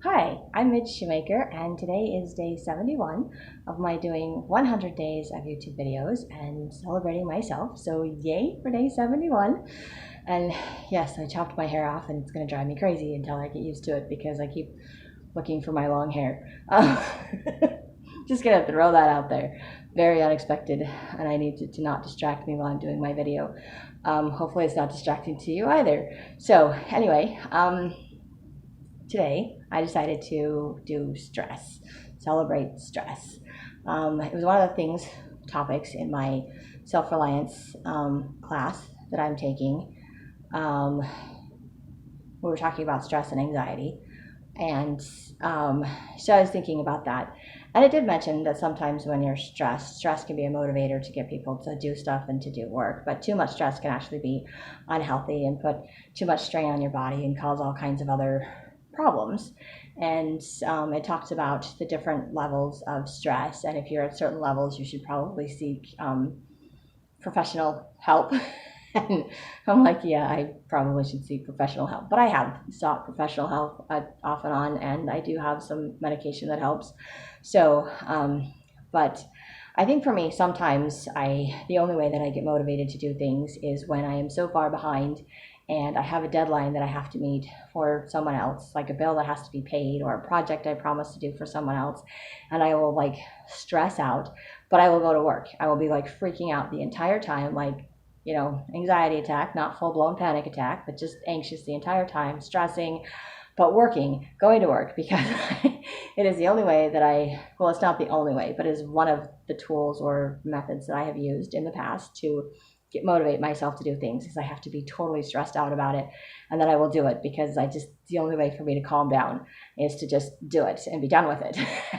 Hi, I'm Midge Shoemaker, and today is day 71 of my doing 100 days of YouTube videos and celebrating myself. So, yay for day 71. And yes, I chopped my hair off, and it's going to drive me crazy until I get used to it because I keep looking for my long hair. Just gonna throw that out there. Very unexpected, and I need to not distract me while I'm doing my video. Hopefully, it's not distracting to you either. So, anyway, today I decided to do stress, celebrate stress. It was one of the topics in my self-reliance class that I'm taking. We were talking about stress and anxiety, and so I was thinking about that. And it did mention that sometimes when you're stressed, stress can be a motivator to get people to do stuff and to do work. But too much stress can actually be unhealthy and put too much strain on your body and cause all kinds of other problems. And it talks about the different levels of stress. And if you're at certain levels, you should probably seek professional help. And I'm like, yeah, I probably should seek professional help. But I have sought professional help off and on, and I do have some medication that helps. So, but I think for me, sometimes the only way that I get motivated to do things is when I am so far behind and I have a deadline that I have to meet for someone else, like a bill that has to be paid or a project I promised to do for someone else, and I will like stress out, but I will go to work. I will be like freaking out the entire time, like, anxiety attack, not full blown panic attack, but just anxious the entire time, stressing, but working, going to work, because it is the only way that well, it's not the only way, but it is one of the tools or methods that I have used in the past to motivate myself to do things, because I have to be totally stressed out about it, and then I will do it, because the only way for me to calm down is to just do it and be done with it.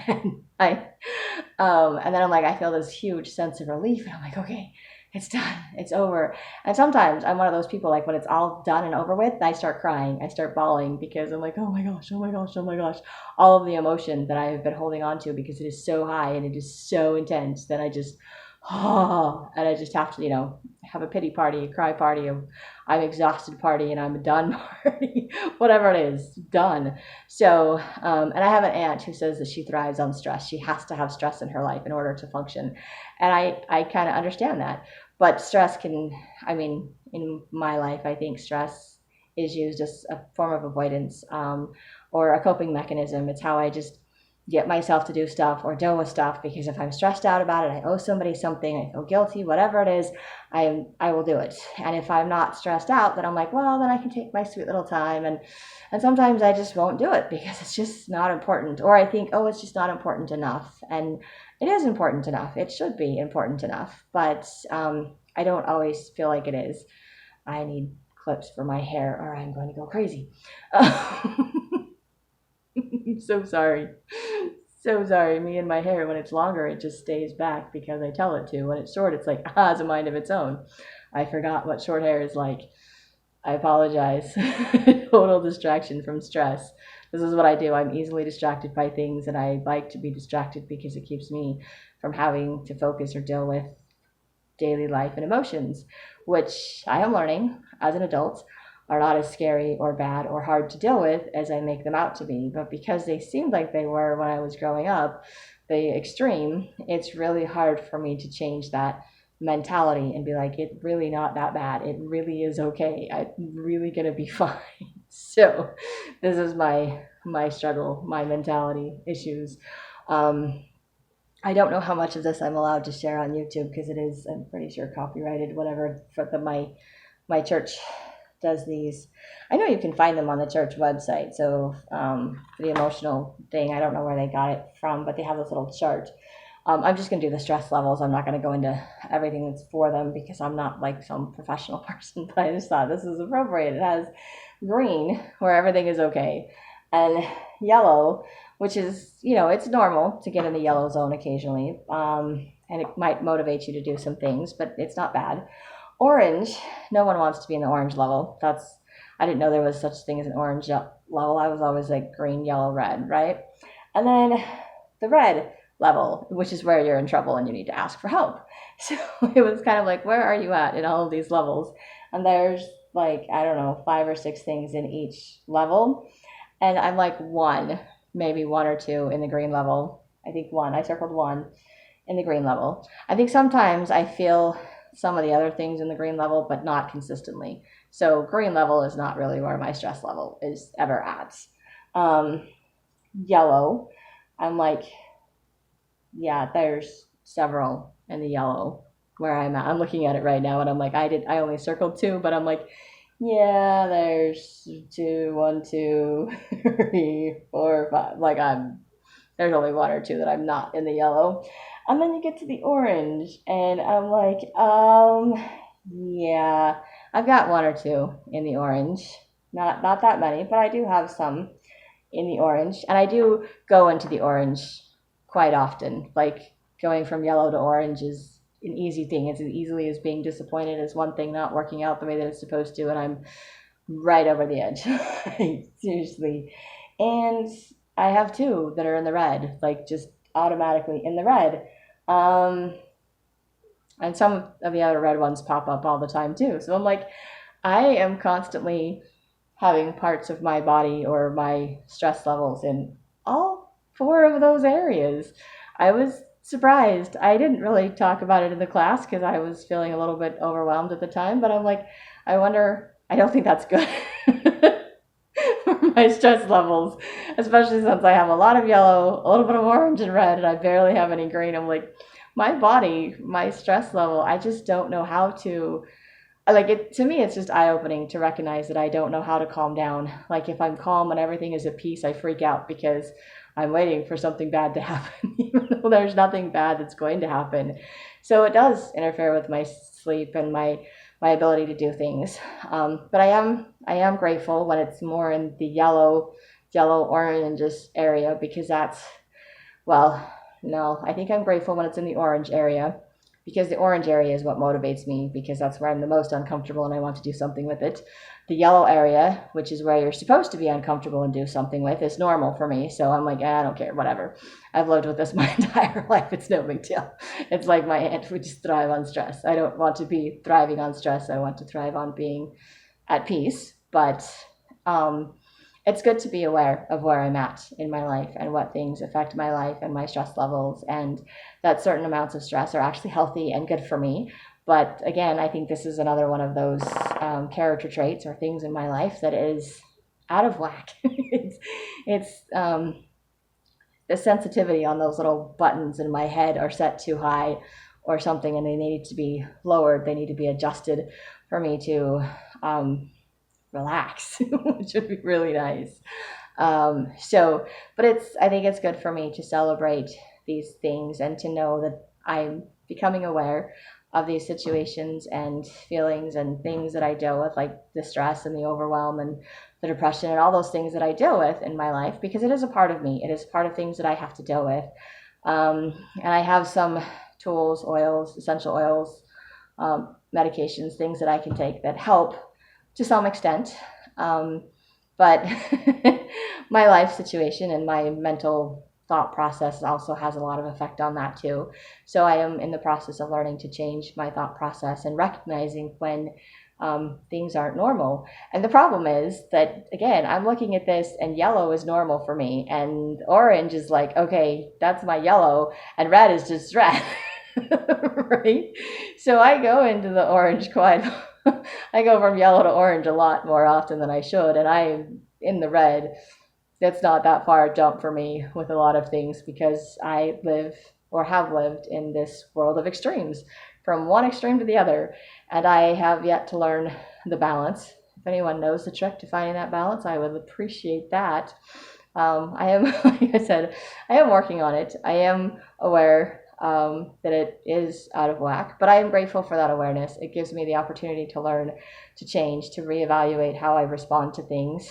And then I'm like, I feel this huge sense of relief, and I'm like, okay, it's done, it's over. And sometimes I'm one of those people, like when it's all done and over with, I start crying, I start bawling, because I'm like, oh my gosh, oh my gosh, oh my gosh, all of the emotion that I have been holding on to, because it is so high and it is so intense that I just and I just have to, have a pity party, a cry party, I'm exhausted party, and I'm done party, whatever it is, done. So, and I have an aunt who says that she thrives on stress. She has to have stress in her life in order to function. And I kind of understand that. But stress in my life, I think stress is used as a form of avoidance, or a coping mechanism. It's how I just get myself to do stuff or deal with stuff, because if I'm stressed out about it, I owe somebody something, I feel guilty, whatever it is, I will do it. And if I'm not stressed out, then I'm like, well, then I can take my sweet little time, and sometimes I just won't do it because it's just not important, or I think, oh, it's just not important enough. And it is important enough, it should be important enough, but I don't always feel like it is. I need clips for my hair or I'm going to go crazy. I'm so sorry. So sorry. Me and my hair, when it's longer, it just stays back because I tell it to. When it's short, it's like, it's a mind of its own. I forgot what short hair is like. I apologize. Total distraction from stress. This is what I do. I'm easily distracted by things, and I like to be distracted because it keeps me from having to focus or deal with daily life and emotions, which I am learning as an adult are not as scary or bad or hard to deal with as I make them out to be. But because they seemed like they were when I was growing up, the extreme, it's really hard for me to change that mentality and be like, it's really not that bad. It really is okay. I'm really going to be fine. So this is my struggle, my mentality issues. I don't know how much of this I'm allowed to share on YouTube, because it is, I'm pretty sure, copyrighted, whatever, my church does these. I know you can find them on the church website. So the emotional thing, I don't know where they got it from, but they have this little chart. I'm just going to do the stress levels. I'm not going to go into everything that's for them, because I'm not like some professional person, but I just thought this is appropriate. It has green, where everything is okay, and yellow, which is, it's normal to get in the yellow zone occasionally, and it might motivate you to do some things, but it's not bad. Orange, no one wants to be in the orange level. I didn't know there was such thing as an orange level. I was always like green, yellow, red, right? And then the red level, which is where you're in trouble and you need to ask for help. So it was kind of like, where are you at in all of these levels? And there's like, I don't know, 5 or 6 things in each level. And I'm like one, maybe one or two in the green level. I think one. I circled one in the green level. I think sometimes I feel some of the other things in the green level, but not consistently. So green level is not really where my stress level is ever at. Um, Yellow, I'm like, yeah, there's several in the yellow where I'm at. I'm looking at it right now and I'm like, I only circled two, but I'm like, yeah, there's two, one, two, three, four, five. Like there's only one or two that I'm not in the yellow. And then you get to the orange and I'm like, yeah, I've got one or two in the orange. Not that many, but I do have some in the orange. And I do go into the orange quite often. Like going from yellow to orange is an easy thing. It's as easily as being disappointed as one thing not working out the way that it's supposed to, and I'm right over the edge. Seriously. And I have two that are in the red, like just automatically in the red. Um, and some of the other red ones pop up all the time too. So I'm like, I am constantly having parts of my body or my stress levels in all four of those areas. I was surprised. I didn't really talk about it in the class because I was feeling a little bit overwhelmed at the time, but I'm like, I wonder, I don't think that's good for my stress levels, especially since I have a lot of yellow, a little bit of orange and red, and I barely have any green. I'm like, my body, my stress level, I just don't know how to like it. To me it's just eye-opening to recognize that I don't know how to calm down. Like if I'm calm and everything is at peace, I freak out because I'm waiting for something bad to happen even though there's nothing bad that's going to happen. So it does interfere with my sleep and my ability to do things. But I am grateful when it's more in the yellow orange area, because that's, well, no, I think I'm grateful when it's in the orange area, because the orange area is what motivates me, because that's where I'm the most uncomfortable and I want to do something with it. The yellow area, which is where you're supposed to be uncomfortable and do something with, is normal for me. So I'm like, I don't care, whatever. I've lived with this my entire life. It's no big deal. It's like my aunt would just thrive on stress. I don't want to be thriving on stress. I want to thrive on being at peace. But um, it's good to be aware of where I'm at in my life and what things affect my life and my stress levels, and that certain amounts of stress are actually healthy and good for me. But again, I think this is another one of those character traits or things in my life that is out of whack. It's the sensitivity on those little buttons in my head are set too high or something, and they need to be lowered. They need to be adjusted for me to relax, which would be really nice. But I think it's good for me to celebrate these things and to know that I'm becoming aware of these situations and feelings and things that I deal with, like the stress and the overwhelm and the depression and all those things that I deal with in my life, because it is a part of me. It is part of things that I have to deal with. And I have some tools, oils, essential oils, medications, things that I can take that help to some extent. But my life situation and my mental thought process also has a lot of effect on that too. So I am in the process of learning to change my thought process and recognizing when things aren't normal. And the problem is that, again, I'm looking at this and yellow is normal for me, and orange is like, okay, that's my yellow, and red is just red. Right? So I go into the orange quite I go from yellow to orange a lot more often than I should, and I'm in the red. That's not that far a jump for me with a lot of things, because I live or have lived in this world of extremes, from one extreme to the other, and I have yet to learn the balance. If anyone knows the trick to finding that balance, I would appreciate that. I am, like I said, I am working on it. I am aware that it is out of whack, but I am grateful for that awareness. It gives me the opportunity to learn, to change, to reevaluate how I respond to things.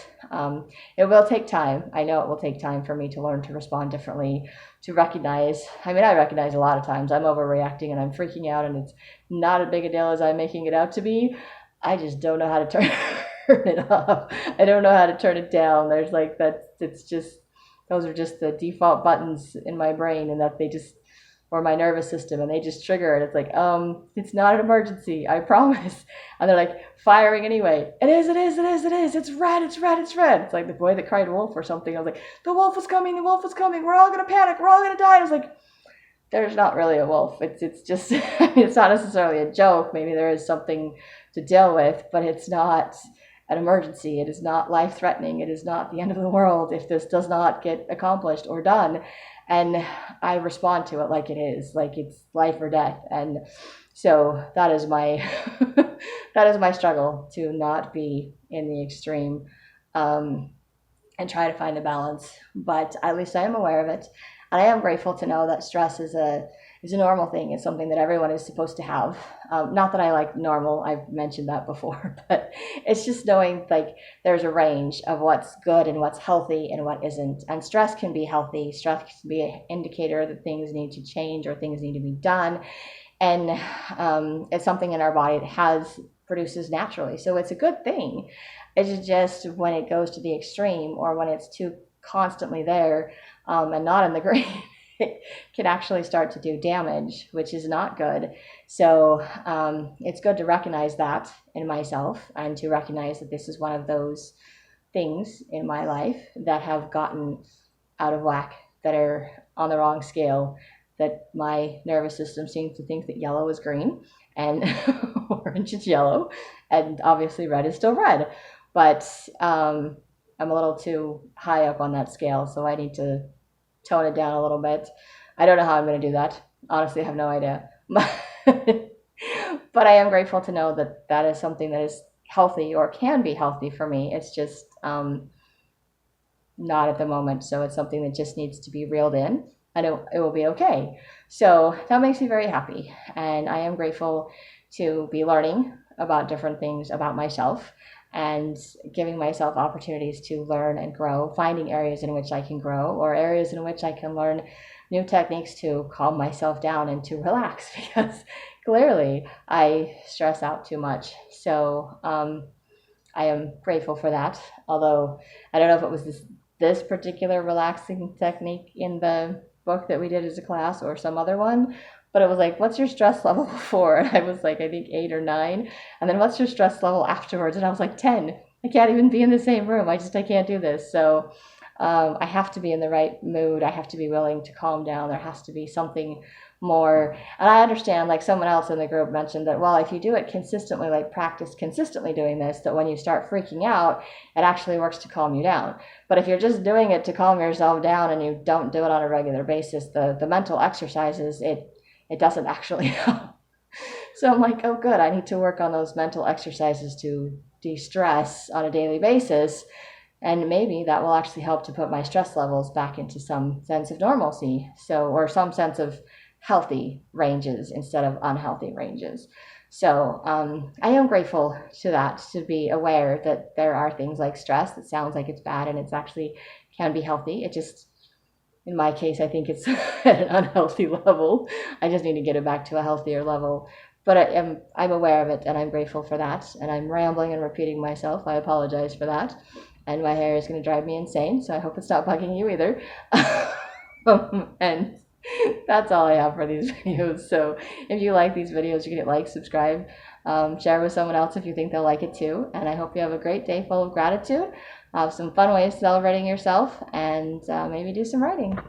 It will take time. I know it will take time for me to learn to respond differently, to recognize. I mean, I recognize a lot of times I'm overreacting and I'm freaking out, and it's not as big a deal as I'm making it out to be. I just don't know how to turn it off. I don't know how to turn it down. There's like that. It's just, those are just the default buttons in my brain, and that they just, or my nervous system, and they just trigger it. It's like, it's not an emergency, I promise. And they're like firing anyway. It is. It's red. It's like the boy that cried wolf or something. I was like, the wolf was coming. We're all gonna panic. We're all gonna die. I was like, there's not really a wolf. It's just it's not necessarily a joke. Maybe there is something to deal with, but it's not an emergency. It is not life-threatening. It is not the end of the world if this does not get accomplished or done. And I respond to it like it is, like it's life or death. And so that is my that is my struggle, to not be in the extreme, and try to find a balance. But at least I am aware of it, and I am grateful to know that stress is a normal thing. It's something that everyone is supposed to have. Not that I like normal, I've mentioned that before, but it's just knowing like there's a range of what's good and what's healthy and what isn't. And stress can be healthy. Stress can be an indicator that things need to change or things need to be done. And it's something in our body that produces naturally. So it's a good thing. It's just when it goes to the extreme, or when it's too constantly there, and not in the green, it can actually start to do damage, which is not good. So it's good to recognize that in myself, and to recognize that this is one of those things in my life that have gotten out of whack, that are on the wrong scale, that my nervous system seems to think that yellow is green and orange is yellow, and obviously red is still red. But I'm a little too high up on that scale, so I need to tone it down a little bit. I don't know how I'm going to do that. Honestly, I have no idea. But I am grateful to know that that is something that is healthy, or can be healthy for me. It's just not at the moment. So it's something that just needs to be reeled in, and it will be okay. So that makes me very happy. And I am grateful to be learning about different things about myself, and giving myself opportunities to learn and grow, finding areas in which I can grow, or areas in which I can learn new techniques to calm myself down and to relax, because clearly I stress out too much. So I am grateful for that. Although I don't know if it was this particular relaxing technique in the book that we did as a class, or some other one, but it was like, what's your stress level before? And I was like, I think 8 or 9. And then what's your stress level afterwards? And I was like, 10. I can't even be in the same room. I can't do this. So I have to be in the right mood. I have to be willing to calm down. There has to be something more. And I understand, like someone else in the group mentioned that, well, if you do it consistently, like practice consistently doing this, that when you start freaking out, it actually works to calm you down. But if you're just doing it to calm yourself down and you don't do it on a regular basis, the mental exercises, it doesn't actually help. So I'm like, oh good, I need to work on those mental exercises to de-stress on a daily basis, and maybe that will actually help to put my stress levels back into some sense of normalcy, or some sense of healthy ranges instead of unhealthy ranges. So I am grateful to that, to be aware that there are things like stress that sounds like it's bad, and it's actually can be healthy. It just, in my case, I think it's at an unhealthy level. I just need to get it back to a healthier level. But I'm aware of it, and I'm grateful for that. And I'm rambling and repeating myself. I apologize for that. And my hair is going to drive me insane, so I hope it's not bugging you either. And that's all I have for these videos. So if you like these videos, you can hit like, subscribe, share with someone else if you think they'll like it too. And I hope you have a great day full of gratitude. Have some fun ways celebrating yourself, and maybe do some writing.